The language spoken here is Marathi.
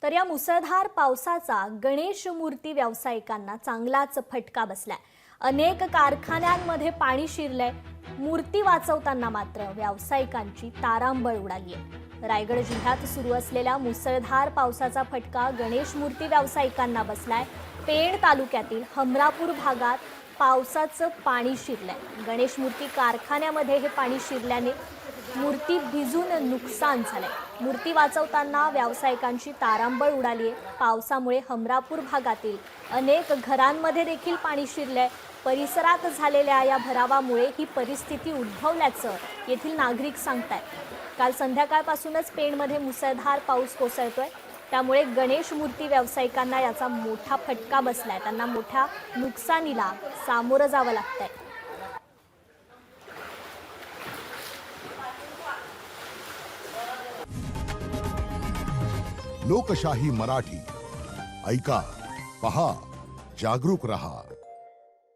तर या मुसळधार पावसाचा गणेश मूर्ती व्यावसायिकांना चांगलाच फटका बसलाय। अनेक कारखान्यांमध्ये पाणी शिरलंय। मूर्ती वाचवताना मात्र व्यावसायिकांची तारांबळ उडाली आहे। रायगड जिल्ह्यात सुरू असलेल्या मुसळधार पावसाचा फटका गणेश मूर्ती व्यावसायिकांना बसलाय। पेण तालुक्यातील हमरापूर भागात पावसाचं पाणी शिरलंय। गणेश मूर्ती कारखान्यामध्ये हे पाणी शिरल्याने मूर्ती भिजून नुकसान झालंय। मूर्ती वाचवताना व्यावसायिकांची तारांबळ उडाली आहे। पावसामुळे हमरापूर भागातील अनेक घरांमध्ये देखील पाणी शिरलंय। परिसरात झालेल्या या भरावामुळे ही परिस्थिती उद्भवल्याचं येथील नागरिक सांगतायत। काल संध्याकाळपासूनच पेणमध्ये मुसळधार पाऊस कोसळतोय, त्यामुळे गणेश मूर्ती व्यावसायिकांना याचा मोठा फटका बसलाय। त्यांना मोठ्या नुकसानीला सामोरं जावं लागतंय। लोकशाही मराठी ऐका, पहा, जागरूक रहा।